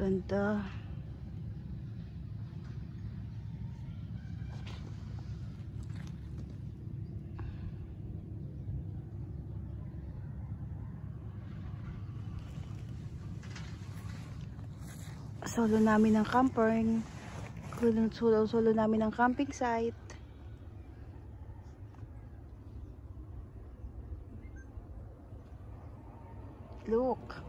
Ganda. Solo namin ng camper. Solo namin ng camping site. Look.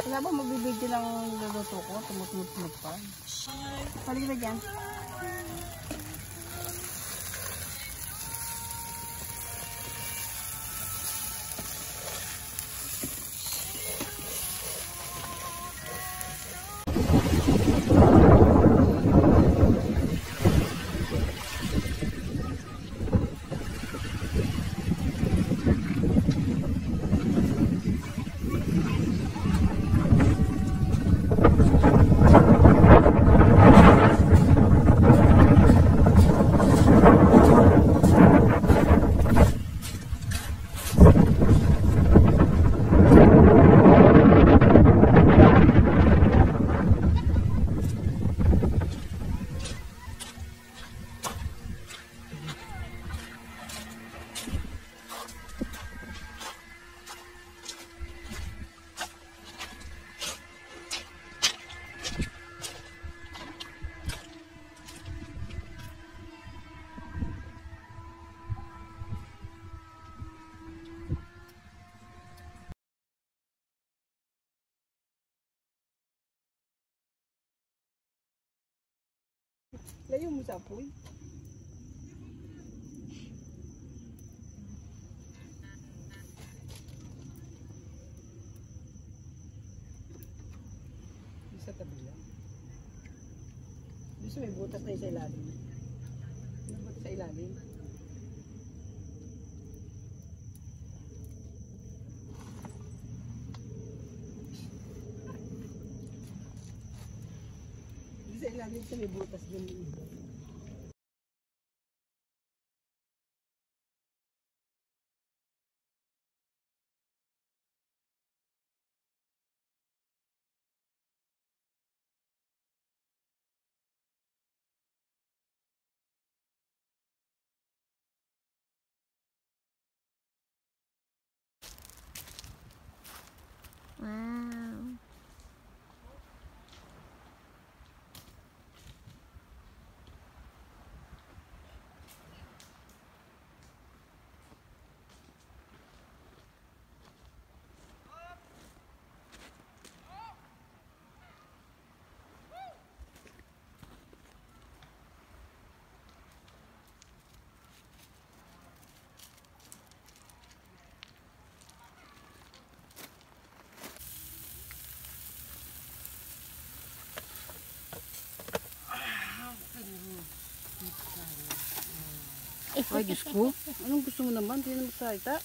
Wala ba magbibigyo ng luluto ko? Tumutmut-mut pa. Halika na dyan. Layo mo sa apoy. Isa tabi lang. Gusto may butas na sa ilalim. May butas sa ilalim. Sa ilalim sa may butas din. Wow. Ay, Diyos ko. Anong gusto mo naman? Hindi na magsalita.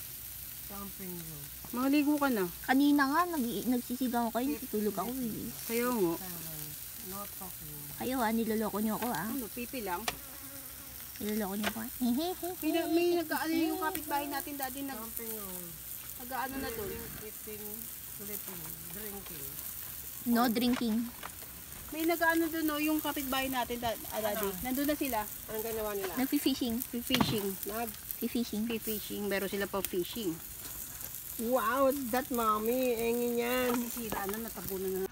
Camping room. Maligo ka na. Kanina nga, nagsisigaw kayo, tutulog ako eh. Kaya nga. No talking. Kayo niloloko niyo ako Ano, pipi lang? Niloloko niyo ako May nag-ano yung kapitbahay natin dati Camping room. nag-ano na doon. Eating, sleeping, drinking. No drinking. May nag-ano doon no, yung kapitbahay natin dati. Nandun na sila. Anong ginawa nila? Nagfi-fishing. Fishing. Fishing. Fishing. Meron sila pa fishing. Wow, that mommy. Engin yan. Sira na, natabunan na.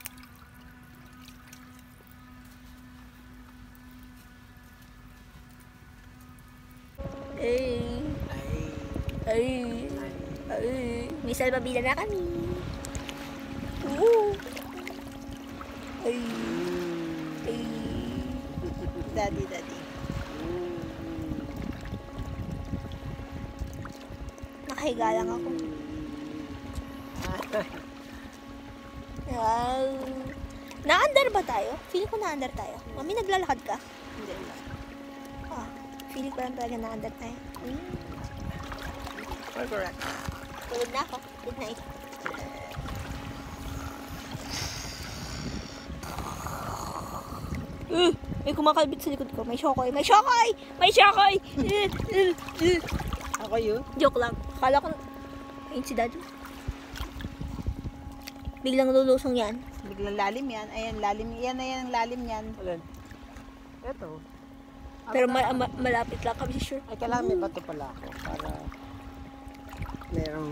May salbabila na kami. nakahiga lang ako. Na-under ba tayo? Feeling ko na-under tayo. Mami, naglalakad ka? Hindi na. Ah, feeling ko lang talaga na-under tayo. Correct. Tulog na ako. Good night. May kumakalbit sa likod ko. May shokoy! May shokoy! May shokoy! Ako yun? Joke lang. Akala ko, ayun si Daddy. Biglang lulusong yan. Biglang lalim yan. Ayan, lalim. Yan na yan ang lalim yan. Alin? Ito. Pero malapit lang kami sure. Ay, kailangan may bato pala ako para merong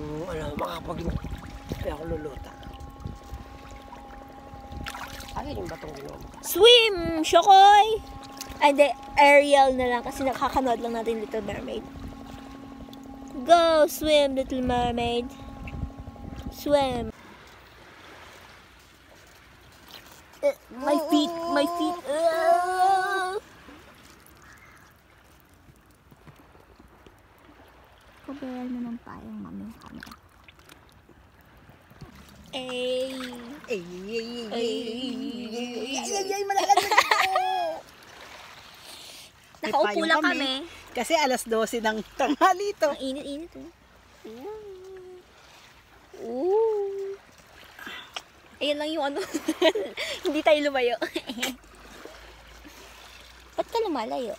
makapag may ako luluta. Ayun yung batong ginawa mo. Swim! Shokoy! Ay, hindi. Ariel na lang kasi nakakanood lang natin Little Mermaid. Go! Swim, Little Mermaid. Swim. My feet! My feet! Pabayal naman tayong maming camera. Ay! Ay, Nakaupo payong lang kami. kami. Kasi alas 12 ng tanghali to. Ang init-init eh. Ooh. Ayan lang yung ano. Hindi tayo lumayo. Ba't ka lumalayo?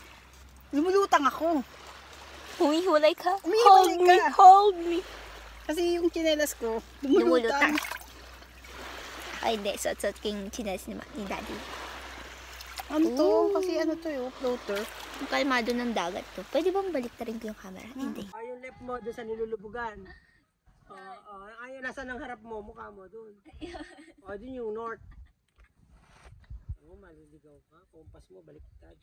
Lumulutang ako. Humihulay ka? Humihulay Hold me, ka. hold me. Kasi yung tsinelas ko, Lumulutang. lumulutang. Ay, hindi. Suot-suot king chinelas ni Daddy. Ano to? Kasi ano to yung floater. Ang kalmado ng dagat to. Pwede bang balik na rin ko yung camera? Hindi. Ay, yung left mo doon sa nilulubugan. Ayun, nasa nang harap mo, mukha mo doon. Doon yung north. Maliligaw ka. Kompas mo, baliktad.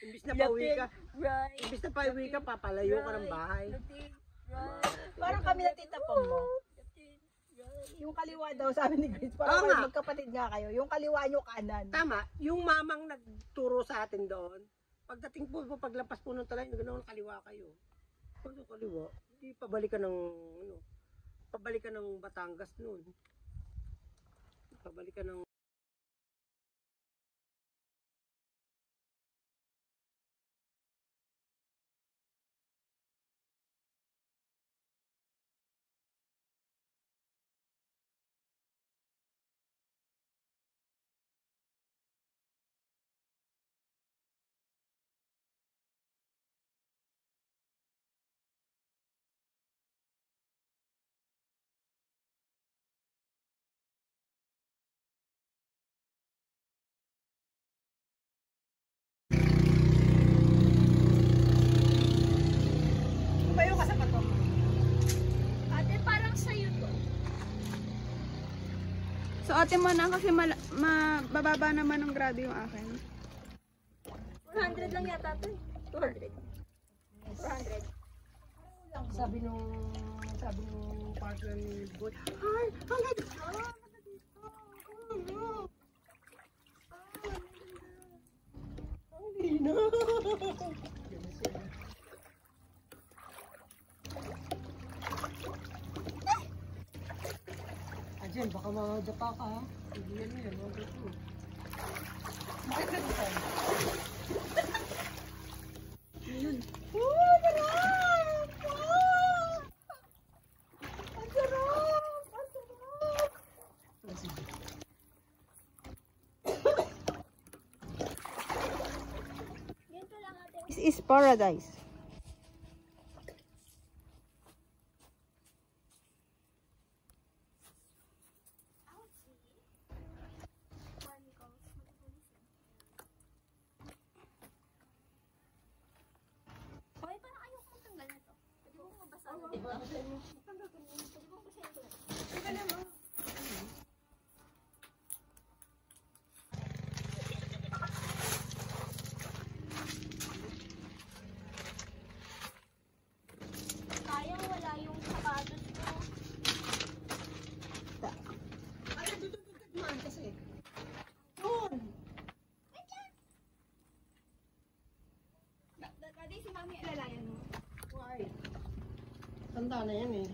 Imbis na pauwi ka. Right. Imbis na pauwi ka, papalayo ka ng bahay. Parang kami na tita Pam mo. Yung kaliwa daw, sabi ni Grace, parang Tama. magkapatid nga kayo. Yung kaliwa nyo kanan. Tama, yung mamang nagturo sa atin doon, pagdating po, paglampas po ng talay, ganoon kaliwa kayo. Pag kaliwa, hindi pabalikan ng, pabalikan ng Batangas noon. Pabalikan ng Tumayo ka sa pato. Ate, parang sa'yo to. So ate mo na kasi bababa naman ng grabe yung akin. 400 lang yata to. 200. 400. sabi nung partner ni Boy, ay, hanggang dito. Hindi na. Ajen, baka madapa ka ha. Hindi yan yan. This is paradise. Hoy, parang ayaw ko magtanggal na to. Pwede mo mabasa na dito. Pwede mo basahin ko na. Sayang wala yung sapatos ko. Dati si mami alalayan mo. Why? Ang matanda na yan eh.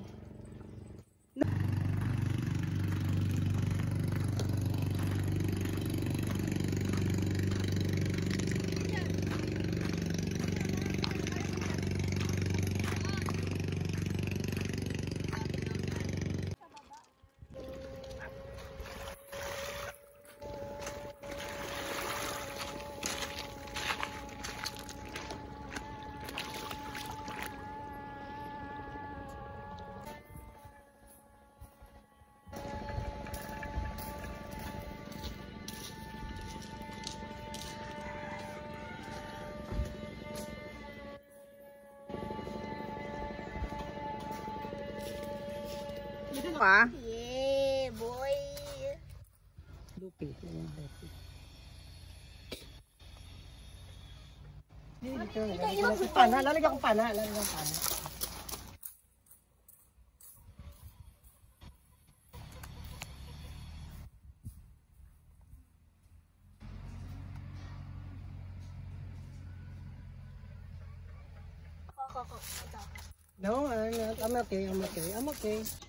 Pa? Yeah, boy. Lupi. Lalagyan ko pana. No, I'm okay.